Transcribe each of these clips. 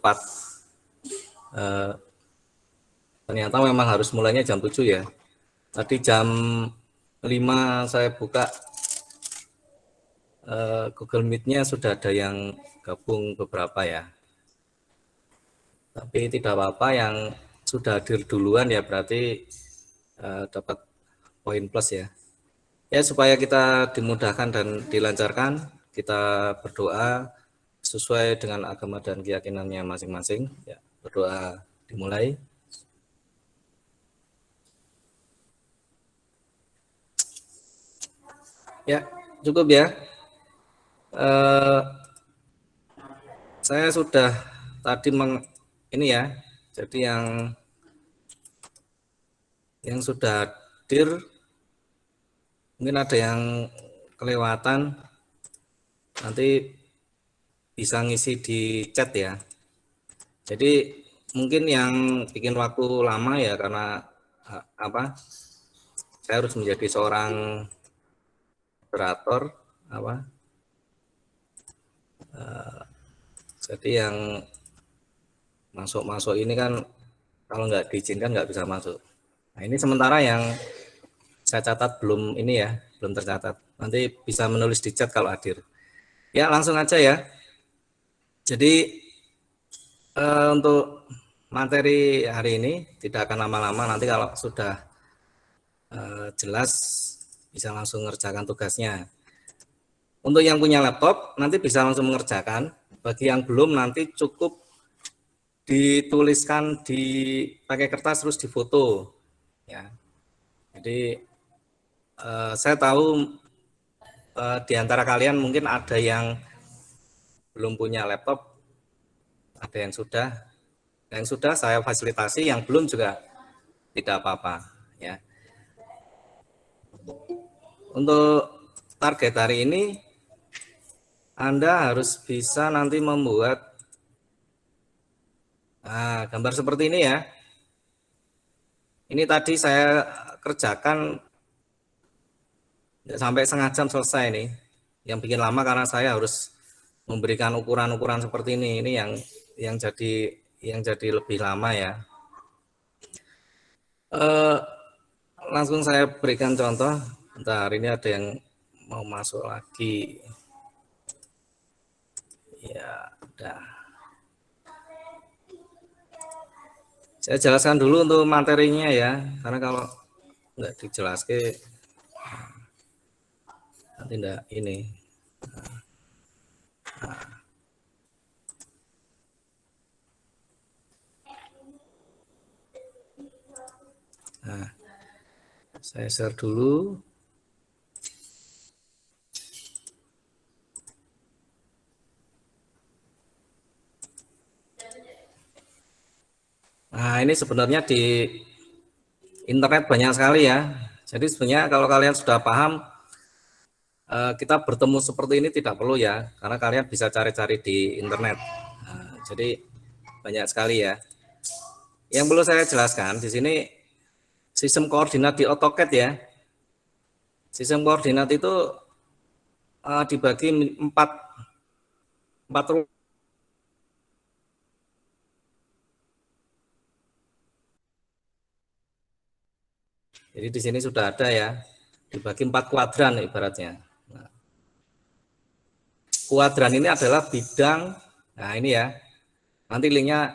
tepat. Ternyata memang harus mulainya jam 7 ya. Tadi jam 5 saya buka Google Meet-nya sudah ada yang gabung beberapa ya. Tapi tidak apa-apa, yang sudah hadir duluan ya berarti dapat poin plus ya. Ya, supaya kita dimudahkan dan dilancarkan, kita berdoa sesuai dengan agama dan keyakinannya masing-masing. Ya, berdoa dimulai. Ya, cukup ya. Saya sudah tadi ini ya. Jadi yang sudah hadir mungkin ada yang kelewatan, nanti bisa ngisi di chat ya. Jadi mungkin yang bikin waktu lama ya karena saya harus menjadi seorang moderator jadi yang masuk ini kan kalau nggak diizinkan nggak bisa masuk. Nah, ini sementara yang saya catat belum ini ya, belum tercatat. Nanti bisa menulis di chat kalau hadir. Ya, langsung aja ya. Jadi untuk materi hari ini tidak akan lama-lama, nanti kalau sudah jelas bisa langsung mengerjakan tugasnya. Untuk yang punya laptop nanti bisa langsung mengerjakan, bagi yang belum nanti cukup dituliskan pakai kertas terus difoto ya. Jadi saya tahu di antara kalian mungkin ada yang belum punya laptop, ada yang sudah saya fasilitasi, yang belum juga tidak apa-apa ya. Untuk target hari ini Anda harus bisa nanti membuat gambar seperti ini ya. Ini tadi saya kerjakan sampai setengah jam selesai nih. Yang bikin lama karena saya harus memberikan ukuran-ukuran seperti ini. Ini yang jadi lebih lama ya. Langsung saya berikan contoh. Bentar, ini ada yang mau masuk lagi. Ya, udah. Saya jelaskan dulu untuk materinya ya, karena kalau nggak dijelaskan nanti enggak ini. Nah, saya share dulu. Nah, ini sebenarnya di internet banyak sekali ya. Jadi sebenarnya kalau kalian sudah paham, kita bertemu seperti ini tidak perlu ya, karena kalian bisa cari-cari di internet. Nah, jadi banyak sekali ya. Yang perlu saya jelaskan di sini sistem koordinat di AutoCAD ya. Sistem koordinat itu dibagi empat Jadi di sini sudah ada ya, dibagi 4 kuadran ibaratnya. Nah, kuadran ini adalah bidang, nah ini ya, nanti linknya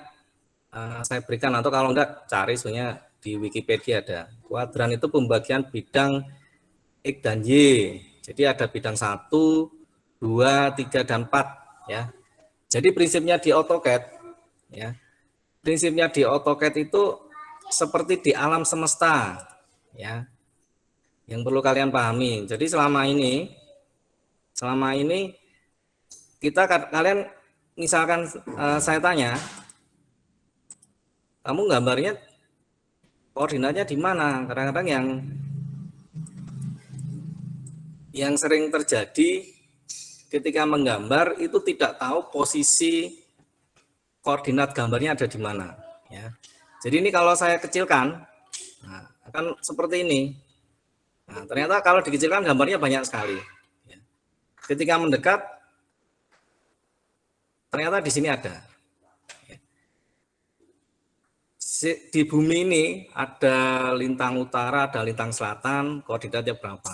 saya berikan, atau kalau enggak cari sebenarnya di Wikipedia ada. Kuadran itu pembagian bidang X dan Y. Jadi ada bidang 1, 2, 3, dan 4 ya. Jadi prinsipnya di AutoCAD ya. Prinsipnya di AutoCAD itu seperti di alam semesta ya. Yang perlu kalian pahami. Jadi selama ini kalian misalkan saya tanya, kamu gambarnya koordinatnya di mana? Kadang-kadang yang sering terjadi ketika menggambar itu tidak tahu posisi koordinat gambarnya ada di mana ya. Jadi ini kalau saya kecilkan, nah, akan seperti ini. Nah, ternyata kalau dikecilkan gambarnya banyak sekali. Ketika mendekat, ternyata di sini ada. di bumi ini ada lintang utara, ada lintang selatan, koordinatnya berapa.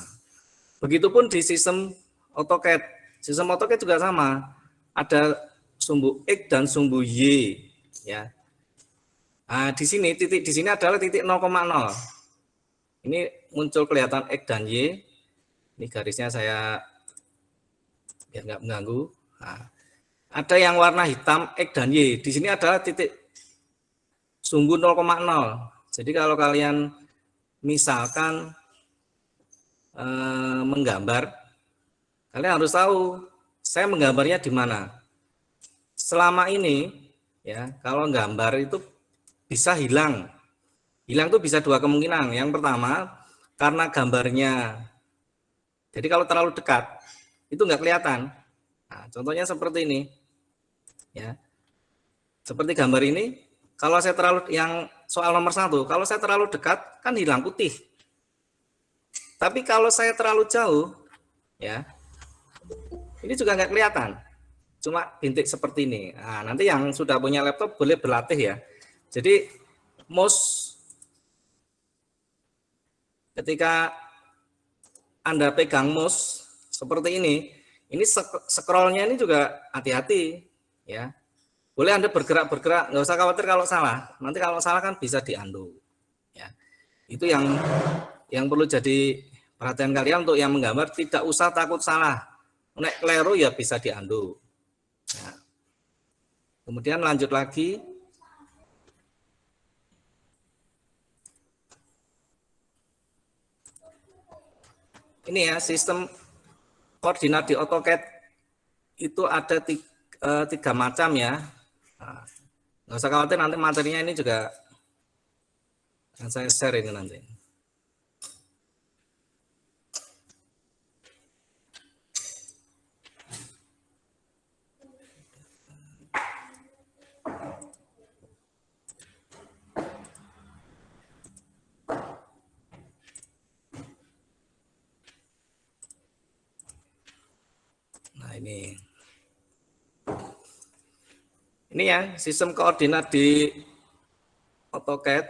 Begitupun di sistem AutoCAD. Sistem AutoCAD juga sama. Ada sumbu X dan sumbu Y, ya. Nah, di sini titik di sini adalah titik 0,0. Ini muncul kelihatan X dan Y. Ini garisnya saya biar nggak mengganggu. Nah, ada yang warna hitam X dan Y. Di sini adalah titik sumbu 0,0. Jadi kalau kalian misalkan menggambar, kalian harus tahu saya menggambarnya di mana. Selama ini ya, kalau gambar itu bisa hilang. Hilang itu bisa dua kemungkinan. Yang pertama, karena gambarnya, jadi kalau terlalu dekat itu nggak kelihatan. Nah, contohnya seperti ini, ya, seperti gambar ini. Kalau saya terlalu, yang soal nomor 1, kalau saya terlalu dekat kan hilang putih. Tapi kalau saya terlalu jauh, ya, ini juga nggak kelihatan. Cuma bintik seperti ini. Nah, nanti yang sudah punya laptop boleh berlatih ya. Jadi mouse ketika Anda pegang mouse seperti ini scrollnya ini juga hati-hati ya. Boleh Anda bergerak, nggak usah khawatir kalau salah. Nanti kalau salah kan bisa di-undo. Ya. Itu yang perlu jadi perhatian kalian untuk yang menggambar, tidak usah takut salah. Nek keliru ya bisa di-undo. Ya. Kemudian lanjut lagi. Ini ya, sistem koordinat di AutoCAD itu ada tiga macam ya. Nah, nggak usah khawatir, nanti materinya ini juga akan saya share ini nanti. Nah ini ya sistem koordinat di AutoCAD.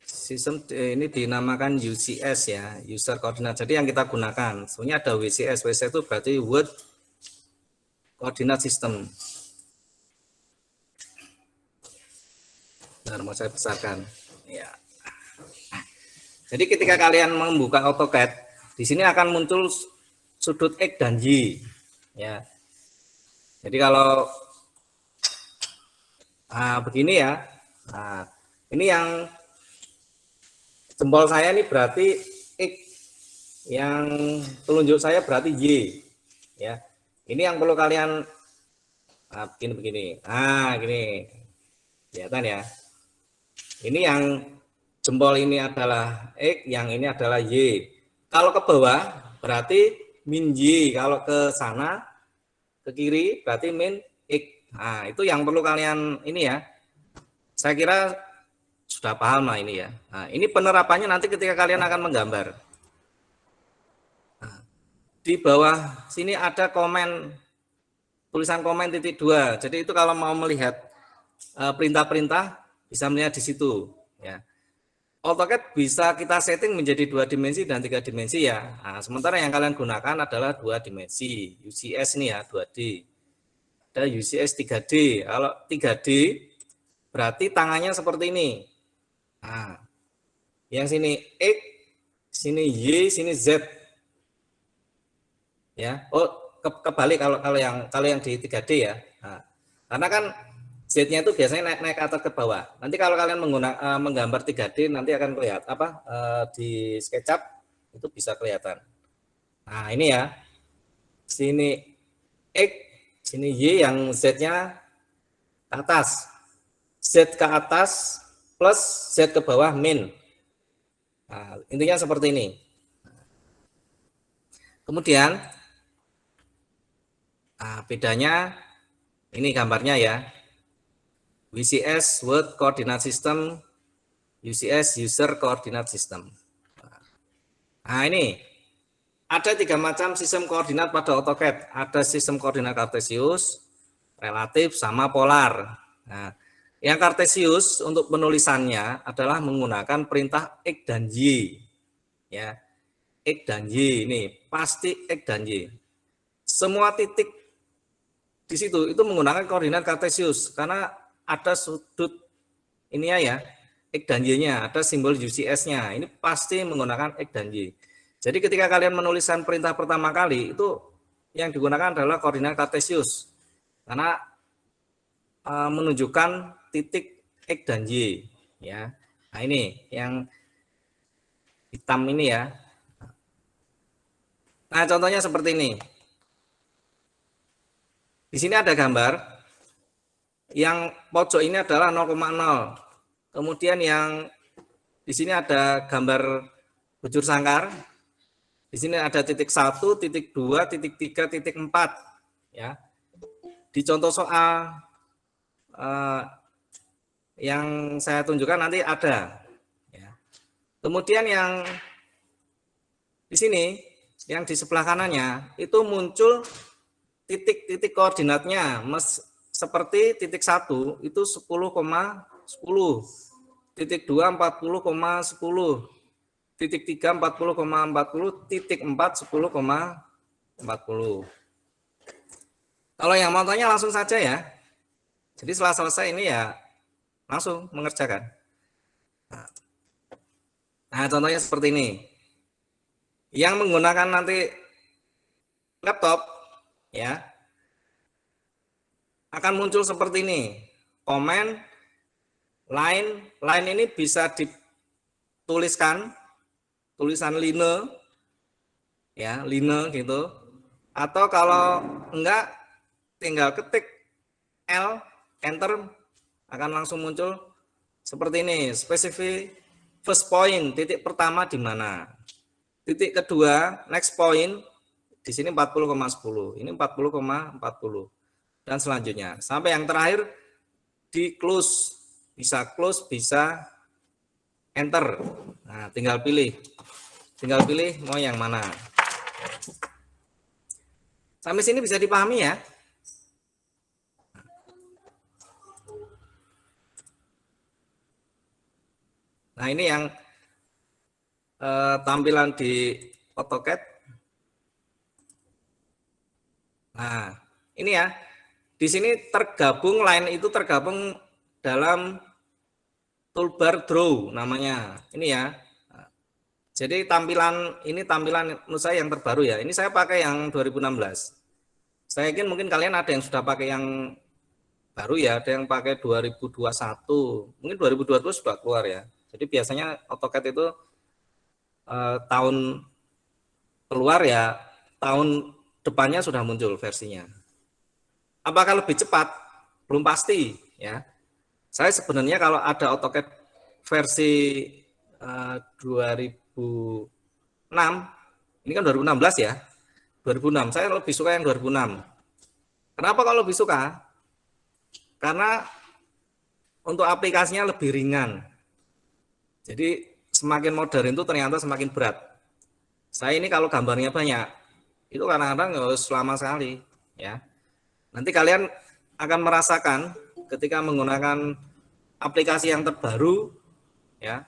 Sistem ini dinamakan UCS ya, user coordinate. Jadi yang kita gunakan, sebenarnya ada WCS. WCS itu berarti World Coordinate System. Nah, mau saya besarkan. Ya. Jadi ketika kalian membuka AutoCAD, di sini akan muncul sudut X dan Y. Ya. Jadi kalau begini ya, nah, ini yang jempol saya ini berarti X, yang telunjuk saya berarti Y, ya. Ini yang perlu kalian begini. Gini, kelihatan ya. Ini yang jempol ini adalah X, yang ini adalah Y. Kalau ke bawah berarti min Y, kalau ke sana ke kiri berarti min X. Nah, itu yang perlu kalian ini ya. Saya kira sudah paham lah ini ya. Nah, ini penerapannya nanti ketika kalian akan menggambar. Nah, di bawah sini ada komen, tulisan komen (2). Jadi itu kalau mau melihat perintah-perintah bisa melihat di situ ya. AutoCAD bisa kita setting menjadi 2 dimensi dan 3 dimensi ya. Nah, sementara yang kalian gunakan adalah 2 dimensi. UCS ini ya, 2D. Ada UCS 3D. Kalau 3D berarti tangannya seperti ini. Nah, yang sini X, sini Y, sini Z. Ya. Kebalik kalau yang di 3D ya. Nah, karena kan Z-nya itu biasanya naik atau ke bawah. Nanti kalau kalian menggambar 3D nanti akan kelihatan di SketchUp itu bisa kelihatan. Nah, ini ya. Sini X, sini Y, yang Z-nya ke atas. Z ke atas plus Z ke bawah min. Nah, intinya seperti ini. Kemudian bedanya ini gambarnya ya. WCS World Coordinate System, UCS User Coordinate System. Nah, ini ada 3 macam sistem koordinat pada AutoCAD. Ada sistem koordinat kartesius, relatif, sama polar. Nah, Yang kartesius untuk penulisannya adalah menggunakan perintah X dan Y. Ya, X dan Y ini pasti X dan Y. Semua titik di situ itu menggunakan koordinat kartesius karena ada sudut ini ya, X dan Y-nya, ada simbol UCS-nya. Ini pasti menggunakan X dan Y. Jadi ketika kalian menuliskan perintah pertama kali itu yang digunakan adalah koordinat kartesius karena menunjukkan titik X dan Y ya. Nah, ini yang hitam ini ya. Nah, contohnya seperti ini. Di sini ada gambar yang pojok ini adalah 0,0. Kemudian yang di sini ada gambar bujur sangkar. Di sini ada titik 1, titik 2, titik 3, titik 4 ya. Di contoh soal yang saya tunjukkan nanti ada. Ya. Kemudian yang di sini, yang di sebelah kanannya itu muncul titik-titik koordinatnya, seperti titik 1 itu 10,10, titik 2 40,10, titik 3 40,40, titik 4 10,40. Kalau yang mau tanya langsung saja ya. Jadi setelah selesai ini ya langsung mengerjakan. Nah, contohnya seperti ini. Yang menggunakan nanti laptop ya akan muncul seperti ini. Komen, line ini bisa dituliskan tulisan line ya, line gitu. Atau kalau enggak tinggal ketik L enter akan langsung muncul seperti ini, spesifik first point, titik pertama di mana. Titik kedua, next point, di sini 40,10, ini 40,40. Dan selanjutnya. Sampai yang terakhir di close, bisa enter. Nah, tinggal pilih mau yang mana. Sampai sini bisa dipahami ya. Nah, ini yang tampilan di AutoCAD. Nah, ini ya. Di sini tergabung line itu tergabung dalam toolbar draw namanya. Ini ya. Jadi tampilan menurut saya yang terbaru ya. Ini saya pakai yang 2016. Saya yakin mungkin kalian ada yang sudah pakai yang baru ya, ada yang pakai 2021. Mungkin 2022 sudah keluar ya. Jadi biasanya AutoCAD itu tahun keluar ya, tahun depannya sudah muncul versinya. Apakah lebih cepat? Belum pasti ya. Saya sebenarnya kalau ada AutoCAD versi 2006, ini kan 2016 ya. 2006, saya lebih suka yang 2006. Kenapa kalau lebih suka? Karena untuk aplikasinya lebih ringan. Jadi semakin modern itu ternyata semakin berat. Saya ini kalau gambarnya banyak, itu kadang-kadang harus lama sekali ya. Nanti kalian akan merasakan ketika menggunakan aplikasi yang terbaru ya.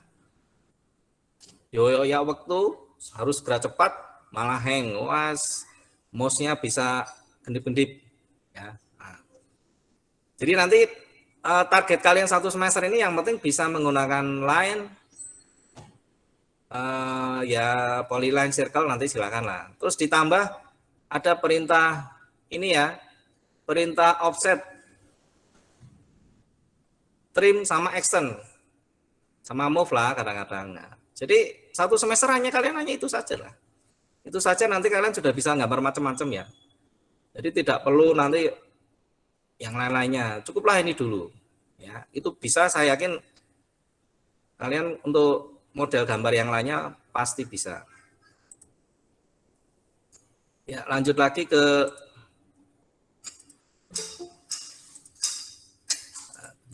Ya waktu harus gerak cepat malah hang. Mouse-nya bisa gendip-gendip ya. Nah. Jadi nanti target kalian satu semester ini yang penting bisa menggunakan line ya polyline circle nanti silakan lah. Terus ditambah ada perintah ini ya. Perintah offset, trim sama extend, sama move lah kadang-kadang. Nah, jadi satu semester kalian hanya itu saja lah. Itu saja nanti kalian sudah bisa gambar macam-macam ya. Jadi tidak perlu nanti yang lain-lainnya. Cukuplah ini dulu. Ya, itu bisa saya yakin kalian untuk model gambar yang lainnya pasti bisa. Ya, lanjut lagi ke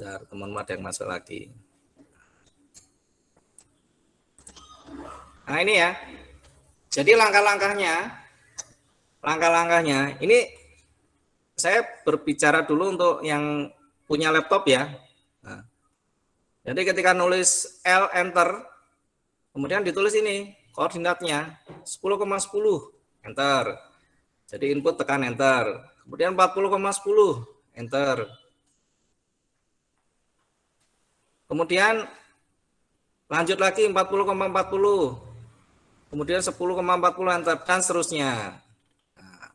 teman-teman ada yang masuk lagi. Nah ini ya. Jadi langkah-langkahnya ini saya berbicara dulu untuk yang punya laptop ya. Nah, Jadi ketika nulis L enter, kemudian ditulis ini koordinatnya 10,10 enter. Jadi input tekan enter. Kemudian 40,10 enter. Kemudian lanjut lagi 40,40. Kemudian 10,40 enter dan seterusnya. Nah,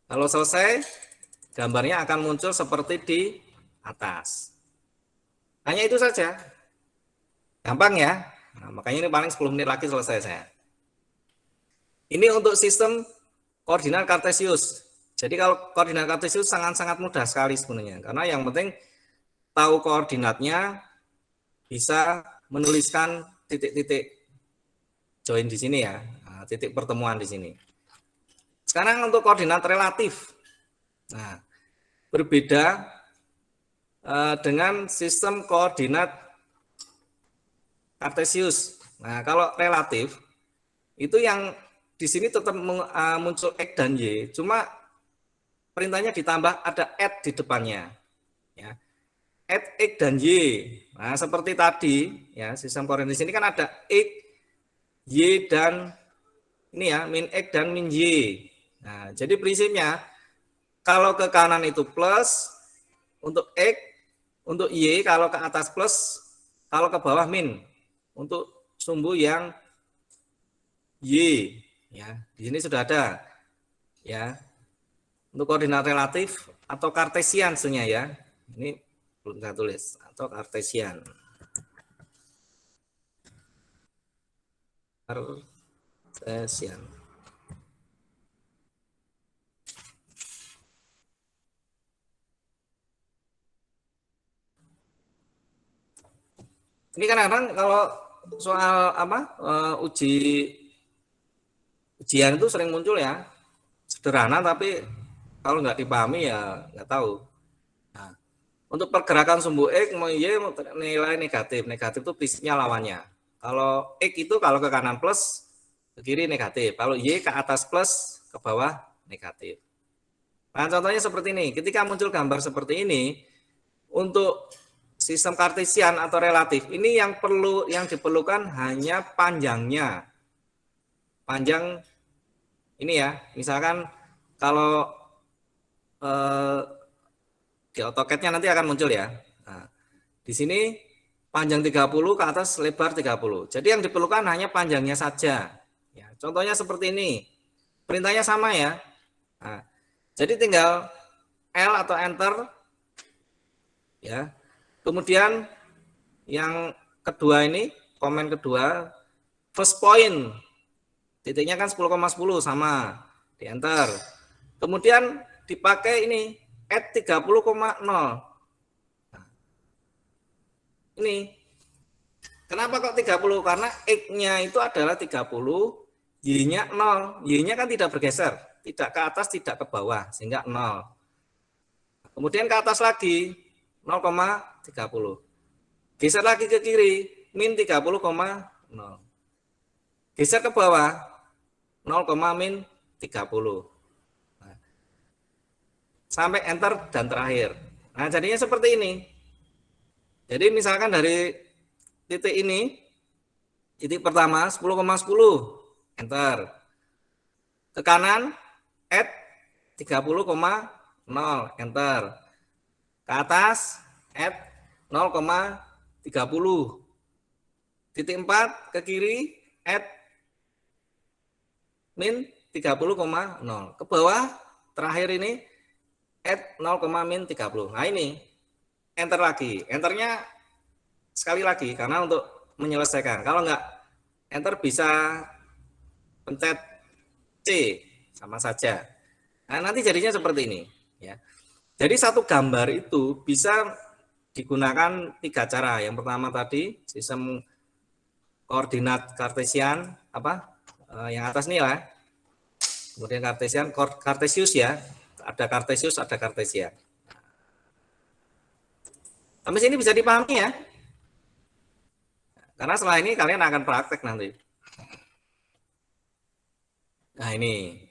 kalau selesai gambarnya akan muncul seperti di atas. Hanya itu saja. Gampang ya. Nah, makanya ini paling 10 menit lagi selesai saya. Ini untuk sistem koordinat kartesius. Jadi kalau koordinat kartesius sangat-sangat mudah sekali sebenarnya. Karena yang penting tahu koordinatnya, bisa menuliskan titik-titik join di sini ya. Nah, titik pertemuan di sini. Sekarang untuk koordinat relatif. Nah, berbeda dengan sistem koordinat kartesius. Nah, kalau relatif itu yang di sini tetap muncul X dan Y, cuma perintahnya ditambah ada add di depannya. Ya. Add X dan Y. Nah, seperti tadi, ya, sistem koordinat di sini kan ada X, Y, dan ini ya, min X dan min Y. Nah, jadi prinsipnya, kalau ke kanan itu plus, untuk X, untuk Y, kalau ke atas plus, kalau ke bawah min, untuk sumbu yang Y. Ya, di sini sudah ada ya untuk koordinat relatif atau kartesian sebenarnya ya. Ini belum saya tulis atau kartesian. Kartesian. Ini kadang-kadang kalau soal apa ujian itu sering muncul ya, sederhana tapi kalau nggak dipahami ya nggak tahu. Nah, untuk pergerakan sumbu X mau Y nilai negatif, negatif itu prinsipnya lawannya. Kalau X itu kalau ke kanan plus, ke kiri negatif. Kalau Y ke atas plus, ke bawah negatif. Nah, contohnya seperti ini. Ketika muncul gambar seperti ini, untuk sistem kartesian atau relatif, ini yang diperlukan hanya panjangnya. Panjang ini ya, misalkan kalau di AutoCAD-nya nanti akan muncul ya. Nah, di sini panjang 30 ke atas lebar 30. Jadi yang diperlukan hanya panjangnya saja. Ya, contohnya seperti ini. Perintahnya sama ya. Nah, jadi tinggal L atau enter ya. Kemudian yang kedua ini, komen kedua, first point. Titiknya kan 10,10 sama, di enter. Kemudian dipakai ini add 30,0. Ini kenapa kok 30? Karena X-nya itu adalah 30, Y-nya 0. Y-nya kan tidak bergeser, tidak ke atas, tidak ke bawah, sehingga 0. Kemudian ke atas lagi 0,30. Geser lagi ke kiri, min 30,0. Geser ke bawah 0, min 30. Nah, sampai enter dan terakhir. Nah, jadinya seperti ini. Jadi misalkan dari titik ini, titik pertama 10,10, enter. Ke kanan, add 30,0, enter. Ke atas, add 0,30. Titik 4, ke kiri, add min 30,0. Ke bawah, terakhir ini, add 0, min 30. Nah ini, enter lagi. Enternya sekali lagi karena untuk menyelesaikan. Kalau enggak enter bisa pencet C sama saja. Nah, nanti jadinya seperti ini ya. Jadi satu gambar itu bisa digunakan 3 cara. Yang pertama tadi sistem koordinat kartesian apa? Yang atas nih lah. Kemudian kartesius ya. Ada kartesius, ada kartesian. Sampai sini bisa dipahami ya. Karena setelah ini kalian akan praktek nanti. Nah ini.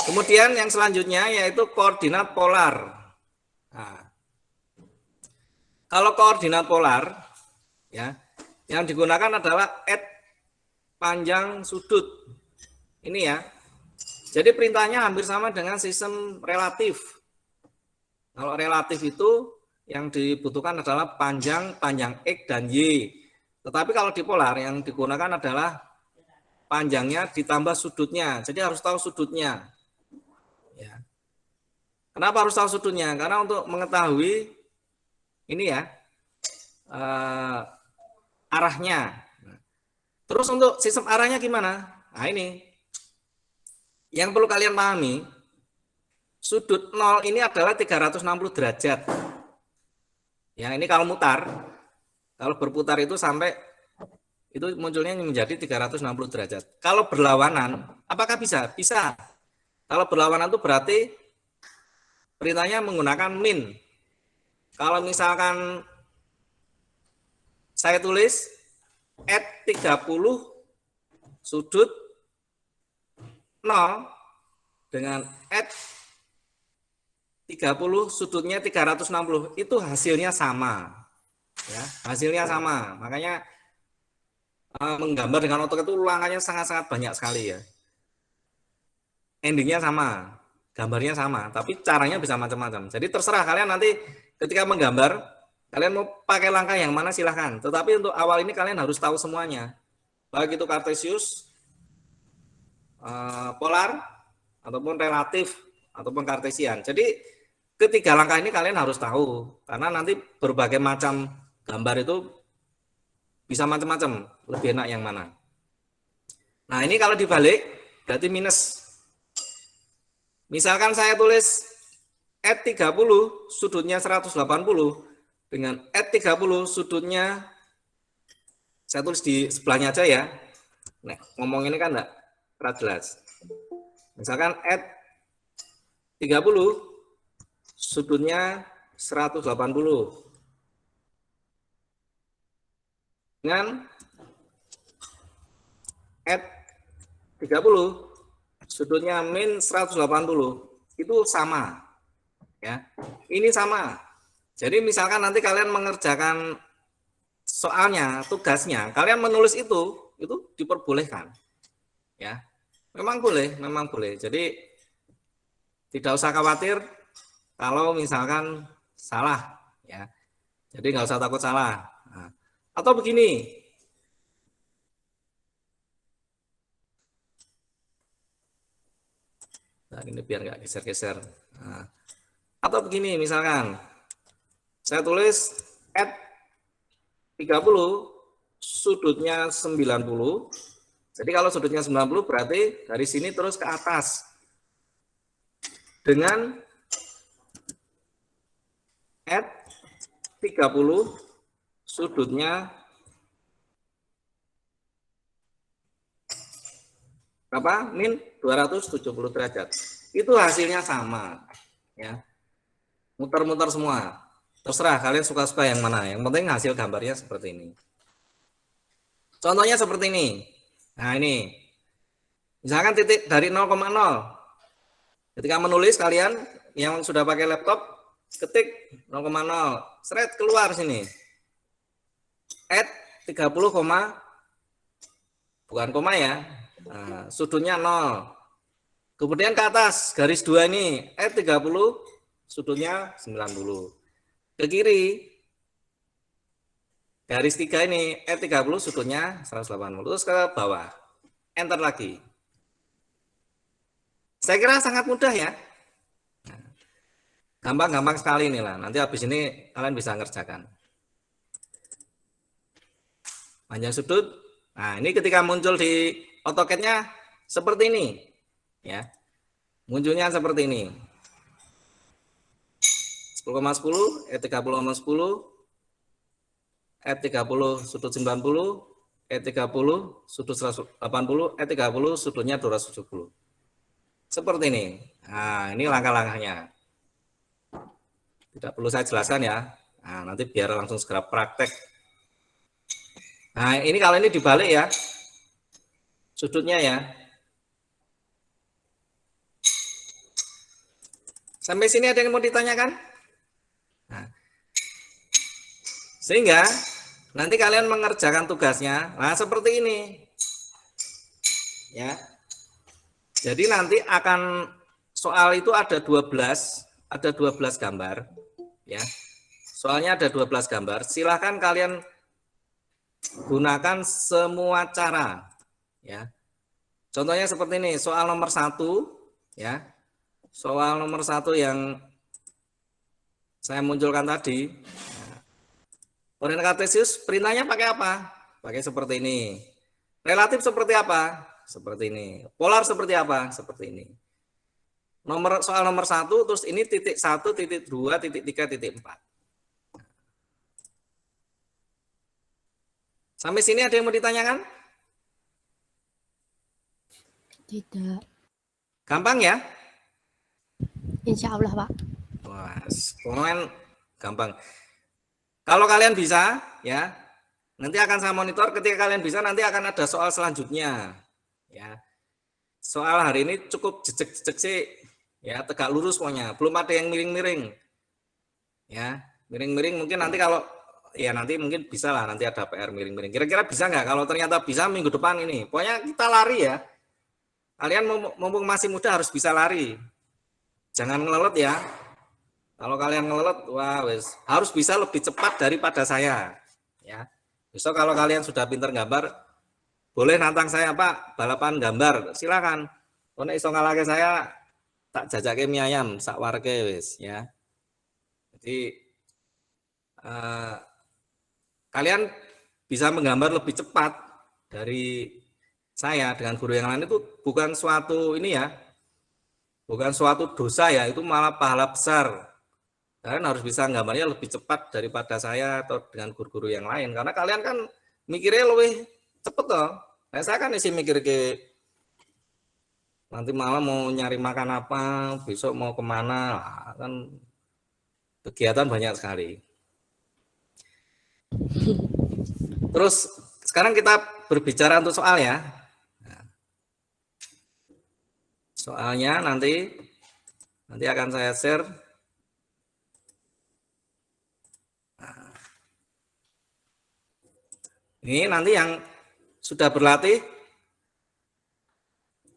Kemudian yang selanjutnya yaitu koordinat polar. Nah, kalau koordinat polar, ya, yang digunakan adalah add panjang sudut. Ini ya. Jadi perintahnya hampir sama dengan sistem relatif. Kalau relatif itu yang dibutuhkan adalah panjang X dan Y. Tetapi kalau di polar yang digunakan adalah panjangnya ditambah sudutnya. Jadi harus tahu sudutnya. Ya. Kenapa harus tahu sudutnya? Karena untuk mengetahui ini ya arahnya. Terus untuk sistem arahnya gimana? Nah ini yang perlu kalian pahami. Sudut 0 ini adalah 360 derajat. Ya, ini kalau mutar, kalau berputar itu sampai itu munculnya menjadi 360 derajat. Kalau berlawanan, apakah bisa? Bisa. Kalau berlawanan itu berarti perintahnya menggunakan min. Kalau misalkan saya tulis add 30 sudut 0 dengan add 30 sudutnya 360 itu hasilnya sama ya, hasilnya sama. Makanya menggambar dengan AutoCAD itu ulangannya sangat-sangat banyak sekali ya. Endingnya sama, gambarnya sama, tapi caranya bisa macam-macam. Jadi terserah kalian nanti ketika menggambar, kalian mau pakai langkah yang mana silahkan. Tetapi untuk awal ini kalian harus tahu semuanya, baik itu kartesius, polar, ataupun relatif, ataupun kartesian. Jadi ketiga langkah ini kalian harus tahu, karena nanti berbagai macam gambar itu bisa macam-macam, lebih enak yang mana. Nah ini kalau dibalik berarti minus. Misalkan saya tulis add 30 sudutnya 180 dengan add 30 sudutnya, saya tulis di sebelahnya aja ya. Nah, ngomong ini kan enggak jelas. Misalkan add 30 sudutnya 180 dengan add 30 sudutnya min 180 itu sama ya. Ini sama. Jadi misalkan nanti kalian mengerjakan soalnya, tugasnya, kalian menulis itu diperbolehkan. Ya. Memang boleh. Jadi tidak usah khawatir kalau misalkan salah ya. Jadi nggak usah takut salah. Nah, atau begini. Nah, ini biar nggak geser-geser. Nah, atau begini misalkan. Saya tulis add 30 sudutnya 90. Jadi kalau sudutnya 90 berarti dari sini terus ke atas. Dengan add 30 sudutnya berapa? Min 270 derajat. Itu hasilnya sama ya. Muter-muter semua. Terserah kalian suka-suka yang mana. Yang penting hasil gambarnya seperti ini. Contohnya seperti ini. Nah, ini. Misalkan titik dari 0,0. Ketika menulis kalian yang sudah pakai laptop ketik 0,0. Seret keluar sini. Add 30, bukan koma ya. Nah, sudutnya 0. Kemudian ke atas garis 2 ini add 30 sudutnya 90. Ke kiri garis 3 ini add 30 sudutnya 180. Terus ke bawah. Enter lagi. Saya kira sangat mudah ya. Gampang-gampang sekali inilah. Nanti habis ini kalian bisa ngerjakan. Panjang sudut. Nah, ini ketika muncul di AutoCAD-nya seperti ini. Ya. Munculnya seperti ini. 10,10, E30,10, E30 sudut 90, E30 sudut 180, E30 sudutnya 270. Seperti ini. Nah, ini langkah-langkahnya. Tidak perlu saya jelaskan ya. Nah, nanti biar langsung segera praktek. Nah, ini kalau ini dibalik ya. Sudutnya ya. Sampai sini ada yang mau ditanyakan? Sehingga nanti kalian mengerjakan tugasnya, nah seperti ini, ya. Jadi nanti akan soal itu ada 12 gambar, ya. Soalnya ada 12 gambar. Silahkan kalian gunakan semua cara, ya. Contohnya seperti ini, soal nomor 1, ya. Soal nomor 1 yang saya munculkan tadi. Koordinat kartesius perintahnya pakai apa? Pakai seperti ini. Relatif seperti apa? Seperti ini. Polar seperti apa? Seperti ini. Soal nomor 1, terus ini titik 1, titik 2, titik 3, titik 4. Sampai sini ada yang mau ditanyakan? Tidak. Gampang ya? Insya Allah, Pak. Wah, pokoknya gampang. Kalau kalian bisa, ya, nanti akan saya monitor. Ketika kalian bisa, nanti akan ada soal selanjutnya. Ya, soal hari ini cukup jejek-jejek sih, ya, tegak lurus pokoknya. Belum ada yang miring-miring. Ya, miring-miring mungkin nanti kalau, ya nanti mungkin bisa lah, nanti ada PR miring-miring. Kira-kira bisa nggak? Kalau ternyata bisa minggu depan ini, pokoknya kita lari ya. Kalian mumpung masih muda harus bisa lari. Jangan ngelelet ya. Kalau kalian ngelelet, wah wes harus bisa lebih cepat daripada saya. Ya, besok kalau kalian sudah pinter gambar, boleh nantang saya Pak, balapan gambar, silakan. Kalau iso ngalahke saya, tak jajake mie ayam, sak warke wes ya. Jadi kalian bisa menggambar lebih cepat dari saya dengan guru yang lain itu bukan suatu ini ya, bukan suatu dosa ya, itu malah pahala besar. Kalian harus bisa gambarnya lebih cepat daripada saya atau dengan guru-guru yang lain. Karena kalian kan mikirnya lebih cepet toh. Nah, saya kan isi mikir ke nanti malam mau nyari makan apa, besok mau kemana, kan kegiatan banyak sekali. Terus sekarang kita berbicara untuk soal ya. Soalnya nanti akan saya share. Ini nanti yang sudah berlatih,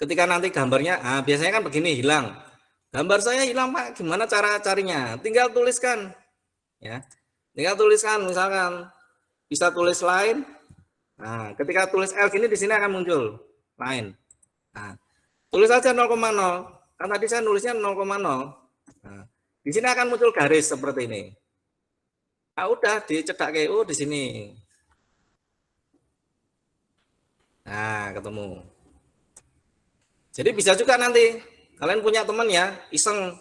ketika nanti gambarnya, biasanya kan begini, hilang. Gambar saya hilang Pak, gimana cara carinya? Tinggal tuliskan, ya. Tinggal tuliskan, misalkan bisa tulis line. Nah, ketika tulis L gini di sini akan muncul line. Nah, tulis aja 0,0. Kan tadi saya nulisnya 0,0. Nah, di sini akan muncul garis seperti ini. Nah, udah dicetak kayak di sini. Nah, ketemu. Jadi bisa juga nanti kalian punya teman ya, iseng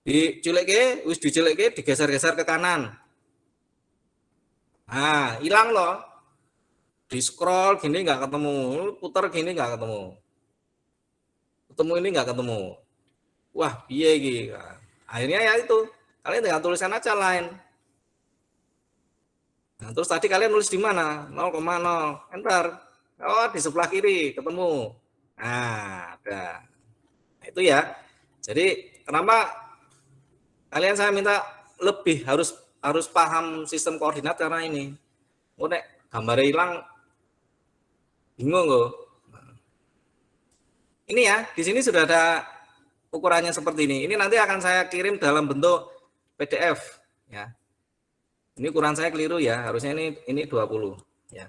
diculik digeser-geser ke kanan. Nah, hilang loh. Di scroll gini nggak ketemu, putar gini nggak ketemu. Ketemu ini nggak ketemu. Wah, piye iki. Nah, akhirnya ya itu, kalian tinggal tulisan aja lain. Nah, terus tadi kalian nulis di mana? 0,0. Enter. Oh, di sebelah kiri ketemu. Nah, ada. Nah, itu ya. Jadi kenapa kalian saya minta lebih harus paham sistem koordinat karena ini. Oh, nek gambarnya hilang bingung kok. Ini ya, di sini sudah ada ukurannya seperti ini. Ini nanti akan saya kirim dalam bentuk PDF ya. Ini ukuran saya keliru ya, harusnya ini 20 ya.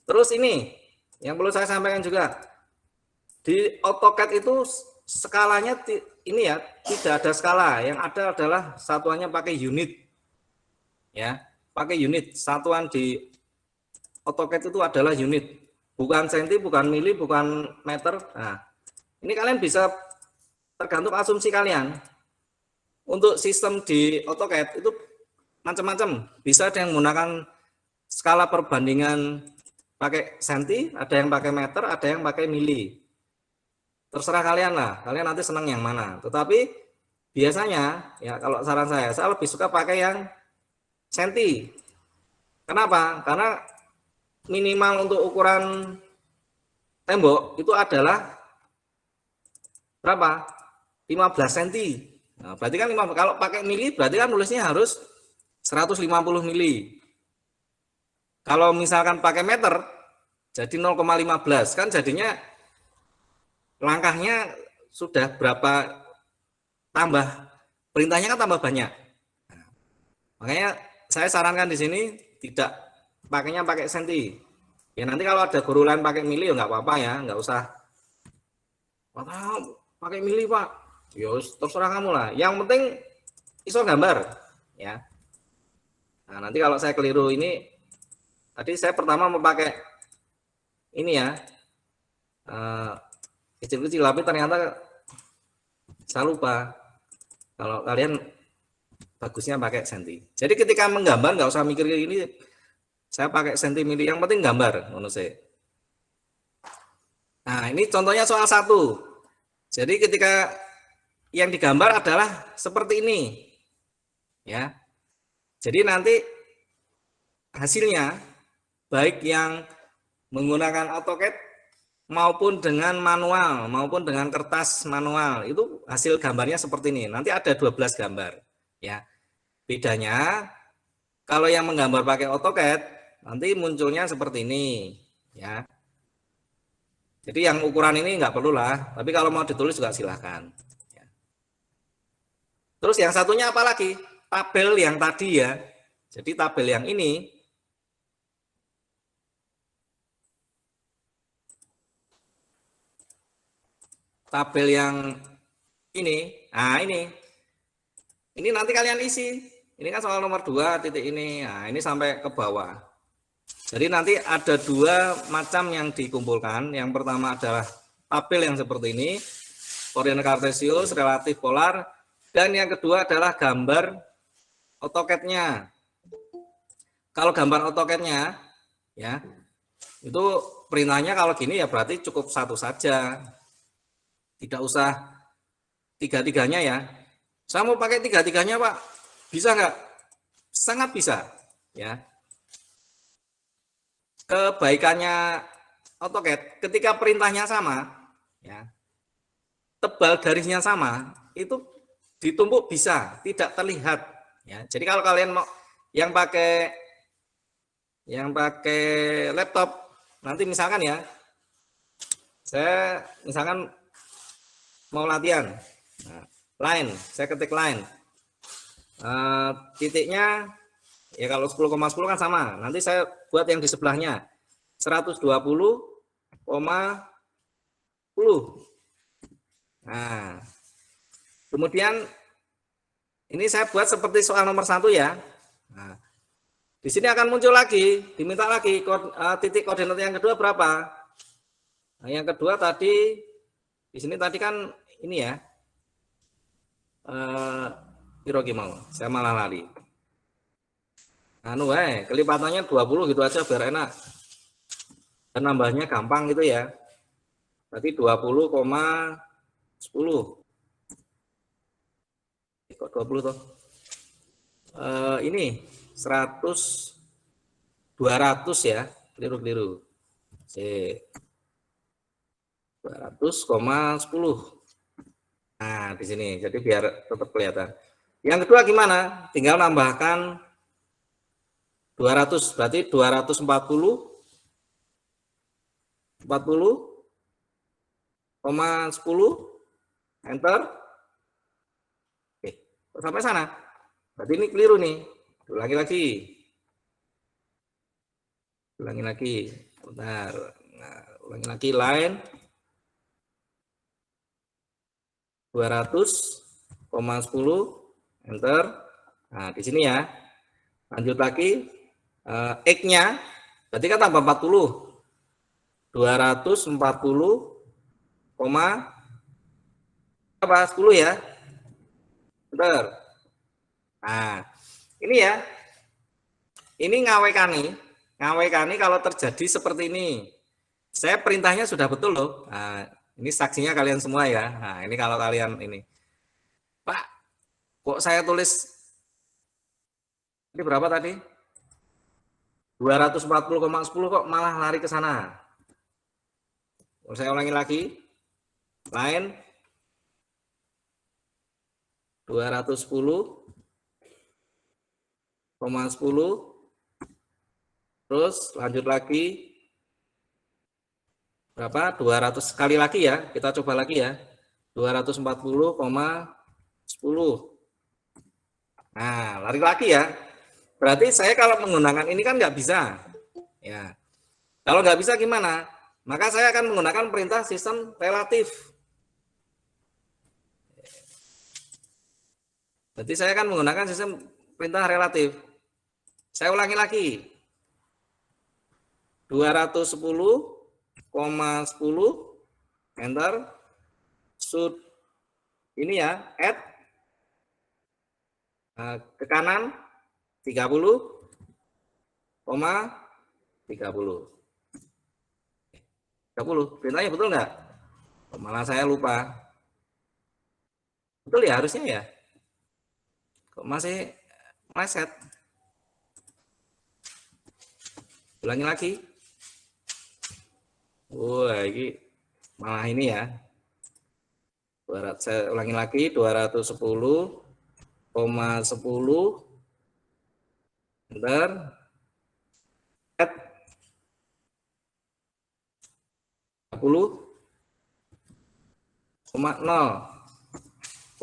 Terus ini yang perlu saya sampaikan juga, di AutoCAD itu skalanya ini ya, tidak ada skala, yang ada adalah satuannya pakai unit ya, pakai unit. Satuan di AutoCAD itu adalah unit, bukan senti, bukan mili, bukan meter. Nah, ini kalian bisa tergantung asumsi kalian. Untuk sistem di AutoCAD itu macam-macam, bisa ada yang menggunakan skala perbandingan pakai senti, ada yang pakai meter, ada yang pakai mili. Terserah kalian lah, kalian nanti senang yang mana. Tetapi biasanya ya kalau saran saya lebih suka pakai yang senti. Kenapa? Karena minimal untuk ukuran tembok itu adalah berapa? 15 cm. Nah, berarti kan kalau pakai mili berarti kan nulisnya harus 150 mili. Kalau misalkan pakai meter, jadi 0,15 kan jadinya langkahnya sudah berapa tambah, perintahnya kan tambah banyak. Makanya saya sarankan di sini tidak pakainya pakai senti. Ya nanti kalau ada guru lain pakai mili ya nggak apa-apa ya, nggak usah. Pakai mili Pak, ya terserah kamu lah. Yang penting iso gambar, ya. Nah nanti kalau saya keliru ini, tadi saya pertama mau pakai ini ya, kecil-kecil, tapi ternyata saya lupa. Kalau kalian bagusnya pakai senti. Jadi ketika menggambar nggak usah mikir ini, saya pakai senti mili, yang penting gambar menurut saya. Nah ini contohnya soal 1. Jadi ketika yang digambar adalah seperti ini, ya. Jadi nanti hasilnya baik yang menggunakan AutoCAD maupun dengan manual maupun dengan kertas manual itu hasil gambarnya seperti ini. Nanti ada 12 gambar, ya. Bedanya kalau yang menggambar pakai AutoCAD nanti munculnya seperti ini, ya. Jadi yang ukuran ini nggak perlu lah, tapi kalau mau ditulis juga silahkan. Ya. Terus yang satunya apa lagi? Tabel yang tadi ya. Jadi tabel yang ini tabel yang ini, nah ini nanti kalian isi. Ini kan soal nomor 2 titik ini, nah ini sampai ke bawah. Jadi nanti ada 2 macam yang dikumpulkan. Yang pertama adalah tabel yang seperti ini, koordinat kartesius, relatif polar, dan yang kedua adalah gambar AutoCAD-nya. Kalau gambar AutoCAD-nya, ya itu perintahnya kalau gini ya berarti cukup 1 saja. Tidak usah 3-3-nya ya. Saya mau pakai 3-3-nya Pak, bisa nggak? Sangat bisa, ya. Kebaikannya AutoCAD ketika perintahnya sama, ya, tebal garisnya sama, itu ditumpuk bisa, tidak terlihat, ya. Jadi kalau kalian mau yang pakai laptop, nanti misalkan ya, saya misalkan mau latihan, nah, line, saya ketik line, titiknya ya kalau 10,10 kan sama, nanti saya buat yang di sebelahnya 120,10. Nah, kemudian ini saya buat seperti soal nomor 1 ya. Nah, di sini akan muncul lagi, diminta lagi titik koordinat yang kedua berapa. Nah, yang kedua tadi di sini tadi kan ini ya, Hiroki mau, saya malah lari. Anu kelipatannya 20 gitu aja biar enak. Dan nambahnya gampang gitu ya. Berarti 20,10. Kok 20 toh? Ini 100 200 ya, keliru-keliru. 200,10. Nah, di sini. Jadi biar tetap kelihatan. Yang kedua gimana? Tinggal nambahkan 200, berarti 240,10 enter. Oke, sampai sana. Berarti ini keliru nih. Ulangi lagi. Bentar. Nah, ulangi lagi line 200,10 enter. Nah, di sini ya. Lanjut lagi X-nya berarti kan tambah 40. 240, apa 10 ya. Bentar. Nah, ini ya. Ini ngawekani kalau terjadi seperti ini. Saya perintahnya sudah betul loh. Nah, ini saksinya kalian semua ya. Nah, ini kalau kalian ini. Pak, kok saya tulis ini berapa tadi? 240,10 kok malah lari ke sana. Saya ulangi lagi. Line 210 terus lanjut lagi berapa? 200 sekali lagi ya, kita coba lagi ya. 240,10. Nah, lari lagi ya. Berarti saya kalau menggunakan ini kan nggak bisa. Ya. Kalau nggak bisa gimana? Maka saya akan menggunakan perintah sistem relatif. Berarti saya akan menggunakan sistem perintah relatif. Saya ulangi lagi. 210,10 enter should ini ya add ke kanan 30,30 perintahnya betul nggak? Malah saya lupa. Betul ya harusnya ya. Kok masih meleset? Ulangi lagi. Wah, ini malah ini ya. Saya ulangi lagi 210,10 enter add 30,0.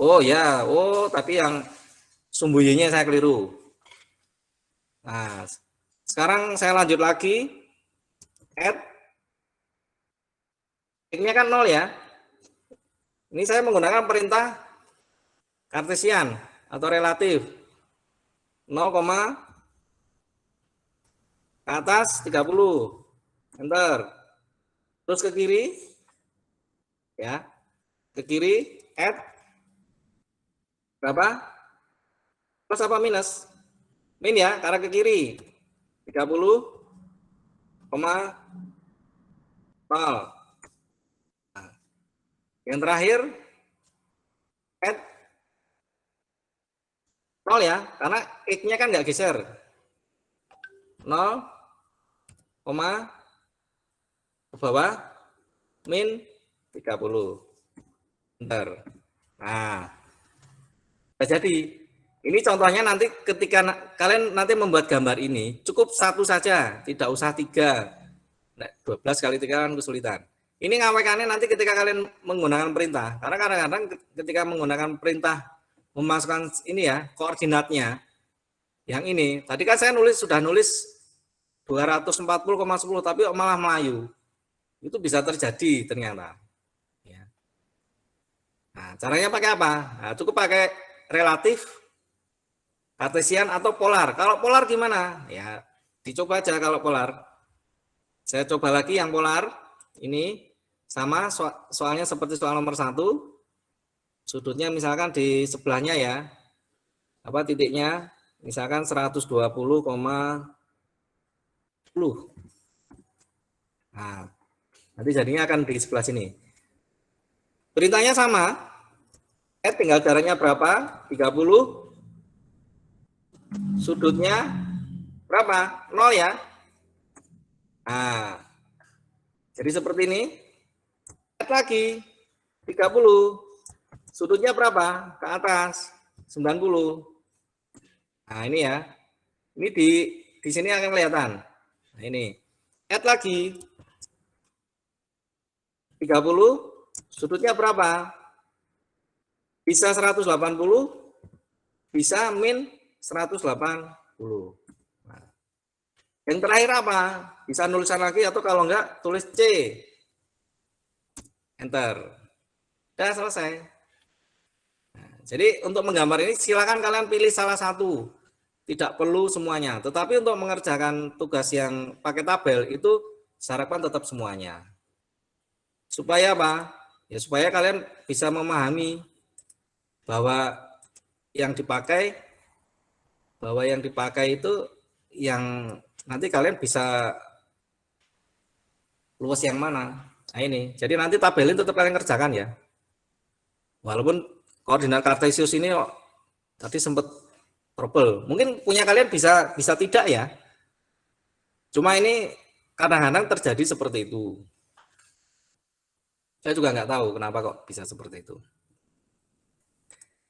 Oh ya, tapi yang sumbu-nya saya keliru. Nah, sekarang saya lanjut lagi add x-nya kan 0 ya. Ini saya menggunakan perintah kartesian atau relatif. 0, ke atas 30. Enter. Terus ke kiri. Ya. Ke kiri add berapa? Plus apa minus? Min ya, karena ke kiri. 30,0. Yang terakhir add 0 ya, karena x-nya kan nggak geser. 0, ke bawah min 30. Enter. Nah, jadi ini contohnya nanti ketika kalian nanti membuat gambar ini cukup satu saja, tidak usah 3. Nah, 12 kali 3 kan kesulitan. Ini ngawekannya nanti ketika kalian menggunakan perintah. Karena kadang-kadang ketika menggunakan perintah memasukkan ini ya, koordinatnya. Yang ini, tadi kan saya sudah nulis 240,10 tapi malah Melayu. Itu bisa terjadi ternyata. Ya. Nah, caranya pakai apa? Nah, cukup pakai relatif, kartesian atau polar. Kalau polar gimana? Ya, dicoba aja kalau polar. Saya coba lagi yang polar. Ini sama soalnya seperti soal nomor 1. Sudutnya misalkan di sebelahnya ya. Apa titiknya? Misalkan 120,10. Nah, nanti jadinya akan di sebelah sini. Perintahnya sama. Tinggal jaraknya berapa? 30. Sudutnya berapa? 0 ya. Nah, jadi seperti ini. Add lagi 30. Sudutnya berapa? Ke atas 90. Nah, ini ya. Ini di sini akan kelihatan. Nah, ini. Add lagi 30. Sudutnya berapa? Bisa 180, bisa min 180. Nah, yang terakhir apa? Bisa nulisan lagi atau kalau enggak tulis C. Enter. Sudah selesai. Nah, jadi untuk menggambar ini silakan kalian pilih salah satu. Tidak perlu semuanya. Tetapi untuk mengerjakan tugas yang pakai tabel itu diharapkan tetap semuanya. Supaya apa? Ya supaya kalian bisa memahami bahwa yang dipakai itu yang nanti kalian bisa luas yang mana. Nah ini, jadi nanti tabelin tetap kalian kerjakan ya. Walaupun koordinat kartesius ini tadi sempat trouble. Mungkin punya kalian bisa tidak ya. Cuma ini kadang-kadang terjadi seperti itu. Saya juga nggak tahu kenapa kok bisa seperti itu.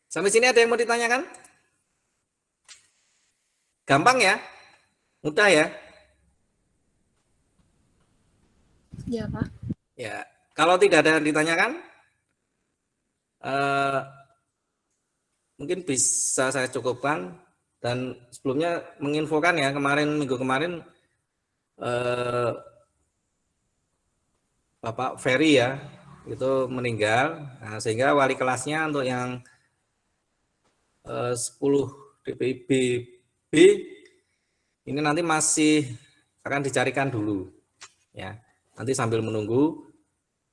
Sampai sini ada yang mau ditanyakan? Gampang ya? Mudah ya? Ya, Pak. Ya. Kalau tidak ada yang ditanyakan, mungkin bisa saya cukupkan. Dan sebelumnya menginfokan ya, minggu kemarin Bapak Ferry ya, itu meninggal. Nah, sehingga wali kelasnya untuk yang 10 DPIB B ini nanti masih akan dicarikan dulu ya. Nanti sambil menunggu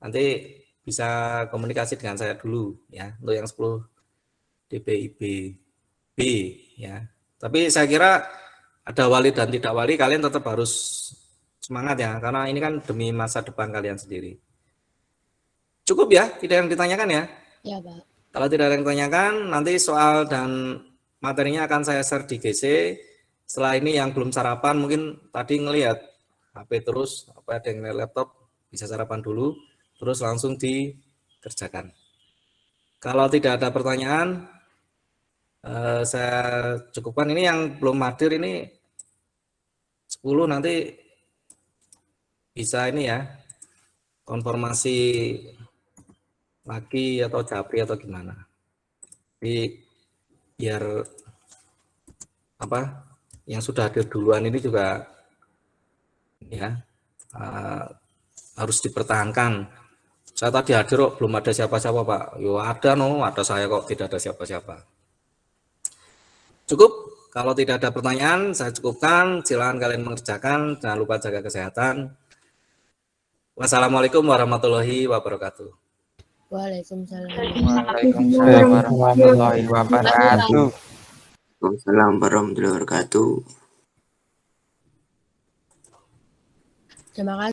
nanti bisa komunikasi dengan saya dulu ya untuk yang 10 DPIB B ya. Tapi saya kira ada wali dan tidak wali, kalian tetap harus semangat ya, karena ini kan demi masa depan kalian sendiri. Cukup ya, tidak yang ditanyakan ya? Ya, Pak. Kalau tidak ada yang ditanyakan, nanti soal dan materinya akan saya share di GC. Setelah ini yang belum sarapan, mungkin tadi ngelihat HP terus, apa ada yang ngelihat laptop, bisa sarapan dulu, terus langsung dikerjakan. Kalau tidak ada pertanyaan, saya cukupkan. Ini yang belum hadir ini 10 nanti bisa ini ya, konfirmasi lagi atau japri atau gimana. Jadi biar apa yang sudah hadir duluan ini juga ya harus dipertahankan. Saya tadi hadir kok belum ada siapa-siapa Pak. Yo ada ada saya kok, tidak ada siapa-siapa. Cukup. Kalau tidak ada pertanyaan, saya cukupkan. Silakan kalian mengerjakan. Jangan lupa jaga kesehatan. Wassalamualaikum warahmatullahi wabarakatuh. Waalaikumsalam. Waalaikumsalam warahmatullahi wabarakatuh. Waalaikumsalam warahmatullahi wabarakatuh. Terima kasih.